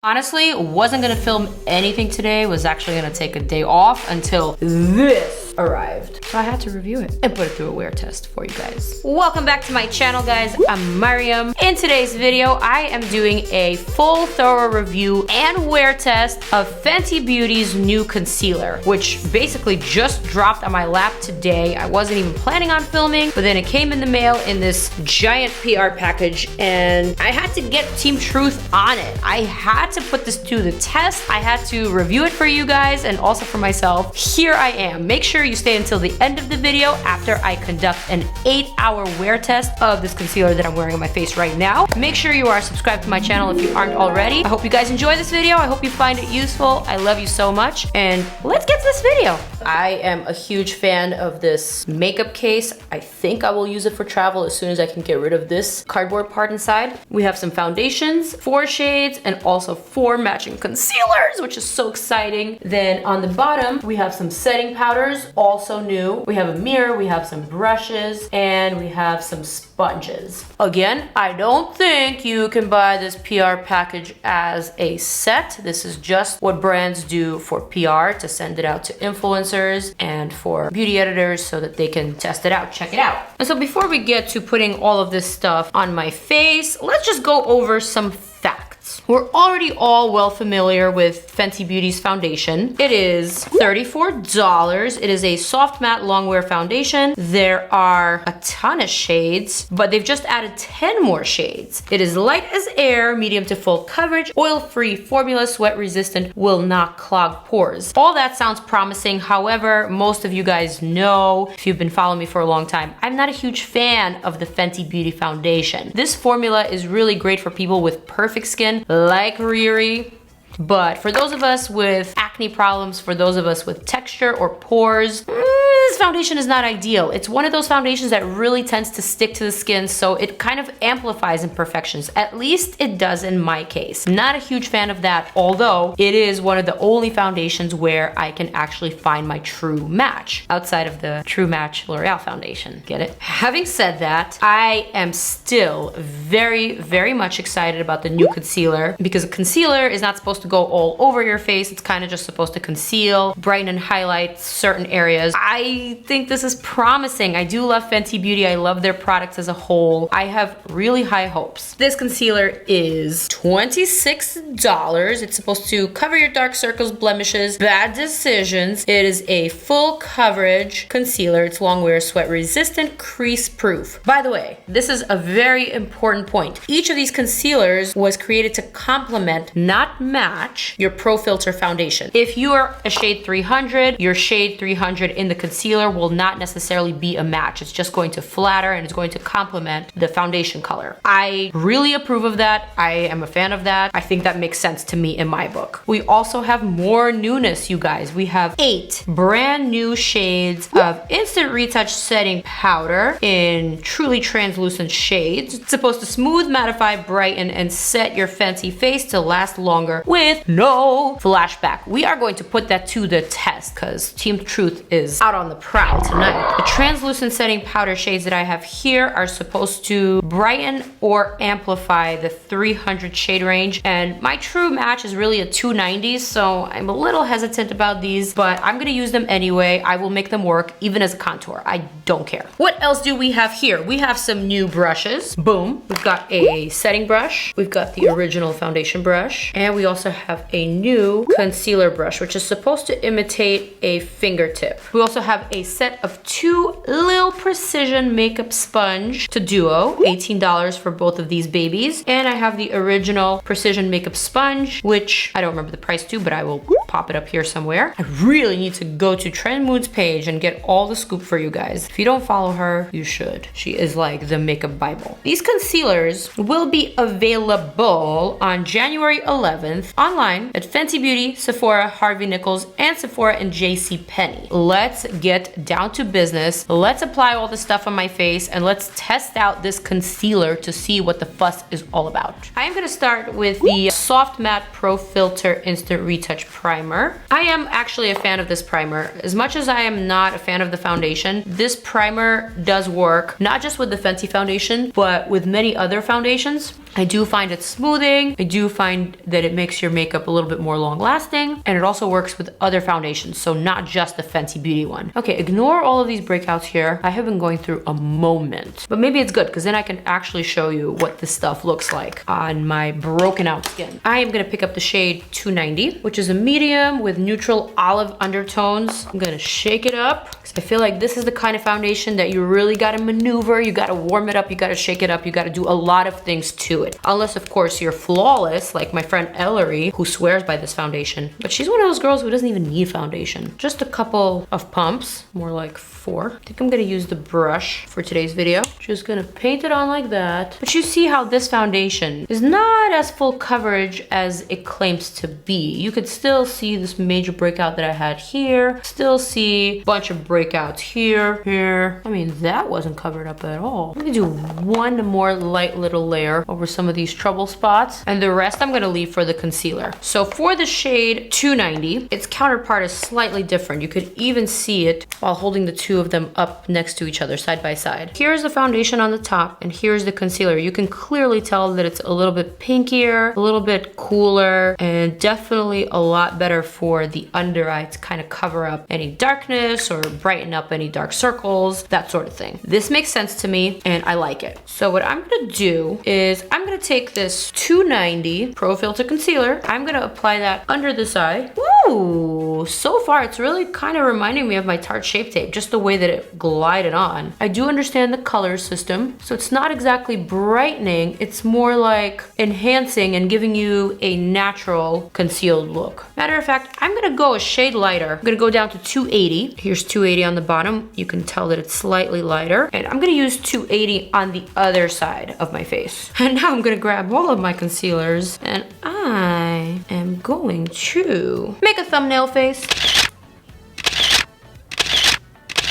Honestly, wasn't gonna film anything today, was actually gonna take a day off until this arrived. So I had to review it and put it through a wear test for you guys. Welcome back to my channel, guys. I'm Maryam. In today's video, I am doing a full thorough review and wear test of Fenty Beauty's new concealer, which basically just dropped on my lap today. I wasn't even planning on filming, but then it came in the mail in this giant PR package and I had to get Team Truth on it. I had to put this to the test. I had to review it for you guys and also for myself. Here I am. Make sure you stay until the end of the video after I conduct an 8-hour wear test of this concealer that I'm wearing on my face right now. Make sure you are subscribed to my channel if you aren't already. I hope you guys enjoy this video. I hope you find it useful. I love you so much and let's get to this video. I am a huge fan of this makeup case. I think I will use it for travel as soon as I can get rid of this cardboard part inside. We have some foundations, 4 shades, and also 4 matching concealers, which is so exciting. Then on the bottom, we have some setting powders, also new. We have a mirror, we have some brushes, and we have some sponges. Again, I don't think you can buy this PR package as a set. This is just what brands do for PR to send it out to influencers and for beauty editors so that they can test it out, check it out. And so before we get to putting all of this stuff on my face, let's just go over some facts. We're already all well familiar with Fenty Beauty's foundation. It is $34. It is a soft matte longwear foundation. There are a ton of shades, but they've just added 10 more shades. It is light as air, medium to full coverage, oil-free formula, sweat resistant, will not clog pores. All that sounds promising. However, most of you guys know, if you've been following me for a long time, I'm not a huge fan of the Fenty Beauty foundation. This formula is really great for people with perfect skin, like Riri, but for those of us with acne problems, for those of us with texture or pores, this foundation is not ideal. It's one of those foundations that really tends to stick to the skin, so it kind of amplifies imperfections. At least it does in my case. Not a huge fan of that, although it is one of the only foundations where I can actually find my true match, outside of the True Match L'Oreal foundation. Get it? Having said that, I am still very, very much excited about the new concealer, because a concealer is not supposed to go all over your face. It's kind of just supposed to conceal, brighten, and highlight certain areas. I think this is promising. I do love Fenty Beauty. I love their products as a whole. I have really high hopes. This concealer is $26. It's supposed to cover your dark circles, blemishes, bad decisions. It is a full coverage concealer. It's longwear, sweat resistant, crease proof. By the way, this is a very important point. Each of these concealers was created to complement, not match, your Pro Filt'r foundation. If you are a shade 300, your shade 300 in the concealer will not necessarily be a match. It's just going to flatter and it's going to complement the foundation color. I really approve of that. I am a fan of that. I think that makes sense to me in my book. We also have more newness, you guys. We have 8 brand new shades of instant retouch setting powder in truly translucent shades. It's supposed to smooth, mattify, brighten, and set your Fenty face to last longer with no flashback. We are going to put that to the test because Team Truth is out on the prowl tonight. The translucent setting powder shades that I have here are supposed to brighten or amplify the 300 shade range, and my true match is really a 290, so I'm a little hesitant about these, but I'm gonna use them anyway. I will make them work even as a contour. I don't care. What else do we have here? We have some new brushes. Boom. We've got a setting brush. We've got the original foundation brush, and we also have a new concealer brush, which is supposed to imitate a fingertip. We also have a set of 2 Lil Precision Makeup Sponge Duo, $18 for both of these babies. And I have the original Precision Makeup Sponge, which I don't remember the price to, but I will pop it up here somewhere. I really need to go to Trend Mood's page and get all the scoop for you guys. If you don't follow her, you should. She is like the makeup Bible. These concealers will be available on January 11th online at Fenty Beauty, Sephora, Harvey Nichols, and Sephora and JCPenney. Let's get down to business. Let's apply all the stuff on my face and let's test out this concealer to see what the fuss is all about. I am gonna start with the Soft Matte Pro Filt'r Instant Retouch Primer. primer. I am actually a fan of this primer. As much as I am not a fan of the foundation, this primer does work, not just with the Fenty foundation, but with many other foundations. I do find it smoothing. I do find that it makes your makeup a little bit more long lasting, and it also works with other foundations, so not just the Fenty Beauty one. Okay, ignore all of these breakouts here. I have been going through a moment, but maybe it's good because then I can actually show you what this stuff looks like on my broken out skin. I am gonna pick up the shade 290, which is a medium with neutral olive undertones. I'm gonna shake it up. I feel like this is the kind of foundation that you really gotta maneuver, you gotta warm it up, you gotta shake it up, you gotta do a lot of things to it. Unless of course you're flawless, like my friend Ellery, who swears by this foundation. But she's one of those girls who doesn't even need foundation. Just a couple of pumps, more like 4. I think I'm gonna use the brush for today's video. Just gonna paint it on like that. But you see how this foundation is not as full coverage as it claims to be. You could still see this major breakout that I had here. Still see a bunch of breakouts here, here. I mean, that wasn't covered up at all. I'm gonna do one more light little layer over some of these trouble spots, and the rest I'm gonna leave for the concealer. So for the shade 290, its counterpart is slightly different. You could even see it while holding the two of them up next to each other, side by side. Here's the foundation on the top, and here's the concealer. You can clearly tell that it's a little bit pinkier, a little bit cooler, and definitely a lot better for the under eye to kind of cover up any darkness or brighten up any dark circles, that sort of thing. This makes sense to me, and I like it. So what I'm gonna do is I'm gonna take this 290 Pro Filt'r concealer. I'm gonna apply that under this eye. Woo! So far, it's really kind of reminding me of my Tarte Shape Tape, just the way that it glided on. I do understand the color system, so it's not exactly brightening, it's more like enhancing and giving you a natural concealed look. Matter of fact, I'm gonna go a shade lighter. I'm gonna go down to 280. Here's 280 on the bottom. You can tell that it's slightly lighter. And I'm gonna use 280 on the other side of my face. And now I'm gonna grab all of my concealers and I am going to make a thumbnail face.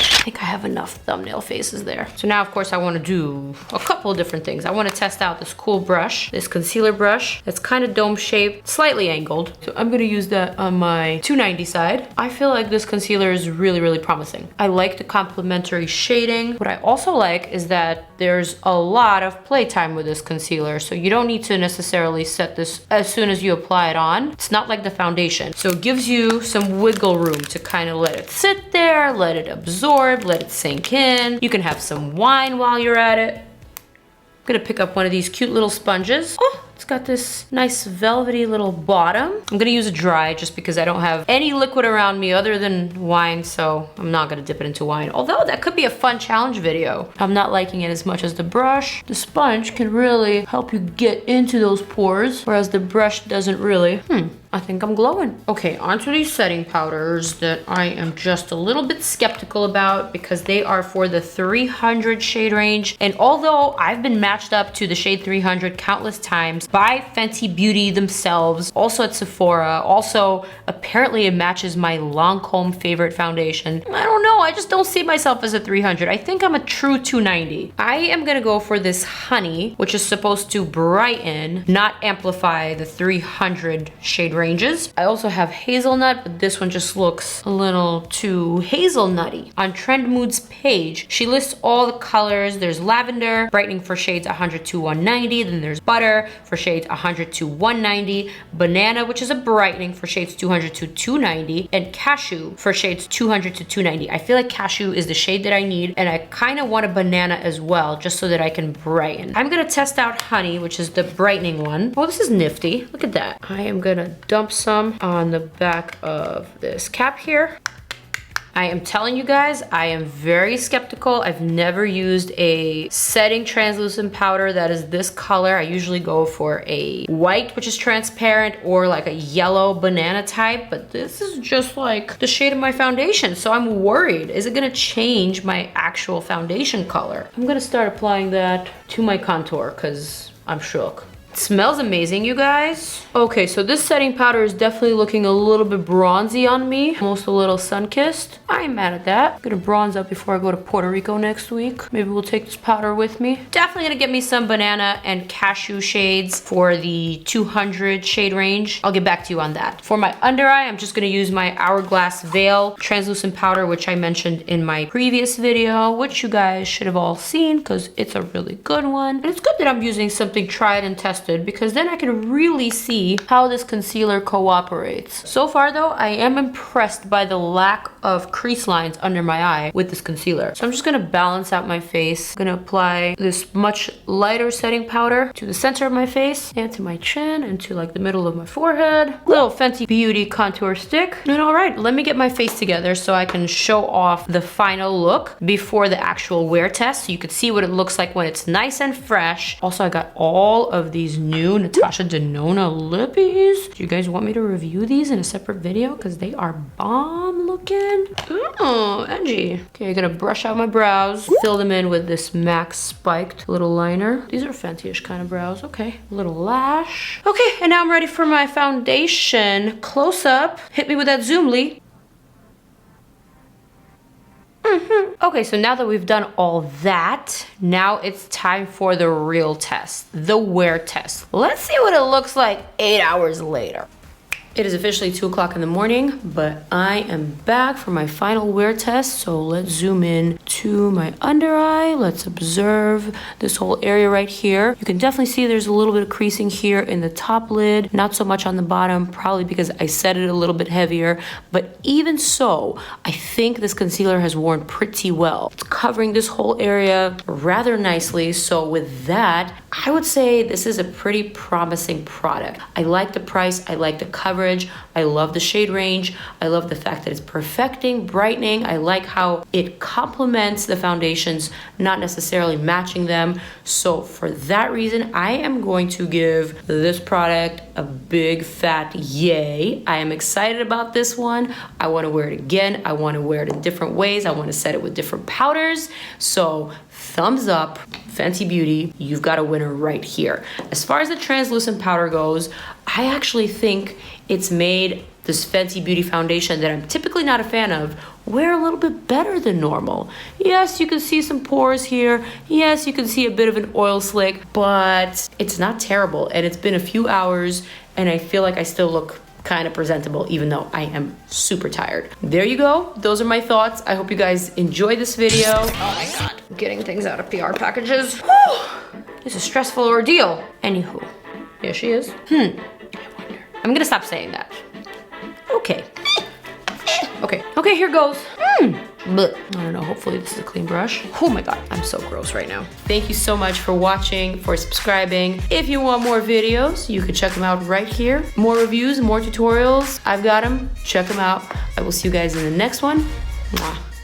I think I have enough thumbnail faces there. So now, of course, I want to do a couple of different things. I want to test out this cool brush, this concealer brush. That's kind of dome shaped, slightly angled. So I'm going to use that on my 290 side. I feel like this concealer is really, really promising. I like the complementary shading. What I also like is that there's a lot of playtime with this concealer. So you don't need to necessarily set this as soon as you apply it on. It's not like the foundation. So it gives you some wiggle room to kind of let it sit there, let it absorb, let it sink in. You can have some wine while you're at it. I'm gonna pick up one of these cute little sponges. Oh, it's got this nice velvety little bottom. I'm gonna use a dry just because I don't have any liquid around me other than wine, so I'm not gonna dip it into wine. Although that could be a fun challenge video. I'm not liking it as much as the brush. The sponge can really help you get into those pores, whereas the brush doesn't really. I think I'm glowing. Okay, onto these setting powders that I am just a little bit skeptical about because they are for the 300 shade range. And although I've been matched up to the shade 300 countless times by Fenty Beauty themselves, also at Sephora, also apparently it matches my Lancome favorite foundation. I don't know, I just don't see myself as a 300. I think I'm a true 290. I am gonna go for this Honey, which is supposed to brighten, not amplify the 300 shade ranges. I also have Hazelnut, but this one just looks a little too hazelnutty. On Trend Mood's page, she lists all the colors. There's lavender, brightening for shades 100 to 190. Then there's butter for shades 100 to 190. Banana, which is a brightening for shades 200 to 290. And cashew for shades 200 to 290. I feel like cashew is the shade that I need, and I kind of want a banana as well, just so that I can brighten. I'm gonna test out Honey, which is the brightening one. Oh, this is nifty. Look at that. I am gonna dump some on the back of this cap here. I am telling you guys, I am very skeptical. I've never used a setting translucent powder that is this color. I usually go for a white, which is transparent, or like a yellow banana type, but this is just like the shade of my foundation. So I'm worried, is it gonna change my actual foundation color? I'm gonna start applying that to my contour because I'm shook. It smells amazing, you guys. Okay, so this setting powder is definitely looking a little bit bronzy on me. Almost a little sun-kissed. I ain't mad at that. I'm gonna bronze up before I go to Puerto Rico next week. Maybe we'll take this powder with me. Definitely gonna get me some banana and cashew shades for the 200 shade range. I'll get back to you on that. For my under eye, I'm just gonna use my Hourglass Veil translucent powder, which I mentioned in my previous video, which you guys should have all seen because it's a really good one. And it's good that I'm using something tried and tested because then I can really see how this concealer cooperates. So far though, I am impressed by the lack of crease lines under my eye with this concealer. So I'm just gonna balance out my face. I'm gonna apply this much lighter setting powder to the center of my face and to my chin and to like the middle of my forehead. Little Fenty Beauty contour stick. And all right, let me get my face together so I can show off the final look before the actual wear test so you can see what it looks like when it's nice and fresh. Also, I got all of these new NATASHA DENONA lippies. Do you guys want me to review these in a separate video? Because they are bomb looking. Oh, edgy. Okay, I'm gonna brush out my brows, fill them in with this MAC spiked little liner. These are Fenty-ish kind of brows. Okay, little lash. Okay, and now I'm ready for my foundation. Close up. Hit me with that zoom, Lee. Okay, so now that we've done all that, now it's time for the real test, the wear test. Let's see what it looks like 8 hours later. It is officially 2 o'clock in the morning, but I am back for my final wear test. So let's zoom in to my under eye. Let's observe this whole area right here. You can definitely see there's a little bit of creasing here in the top lid, not so much on the bottom, probably because I set it a little bit heavier. But even so, I think this concealer has worn pretty well. It's covering this whole area rather nicely. So with that, I would say this is a pretty promising product. I like the price, I like the coverage, I love the shade range, I love the fact that it's perfecting, brightening. I like how it complements the foundations, not necessarily matching them. So for that reason, I am going to give this product a big fat yay. I am excited about this one. I want to wear it again. I want to wear it in different ways. I want to set it with different powders. So thumbs up, Fenty Beauty, you've got a winner right here. As far as the translucent powder goes, I actually think it's made this Fenty Beauty foundation that I'm typically not a fan of wear a little bit better than normal. Yes, you can see some pores here. Yes, you can see a bit of an oil slick, but it's not terrible. And it's been a few hours and I feel like I still look kind of presentable even though I am super tired. There you go. Those are my thoughts. I hope you guys enjoyed this video. Oh my God, getting things out of PR packages. Whew. It's a stressful ordeal. Anywho, here she is. I wonder. I'm gonna stop saying that. Okay. Okay, here goes. But I don't know, hopefully this is a clean brush. Oh my God, I'm so gross right now. Thank you so much for watching, for subscribing. If you want more videos, you can check them out right here. More reviews, more tutorials, I've got them. Check them out. I will see you guys in the next one. Mwah.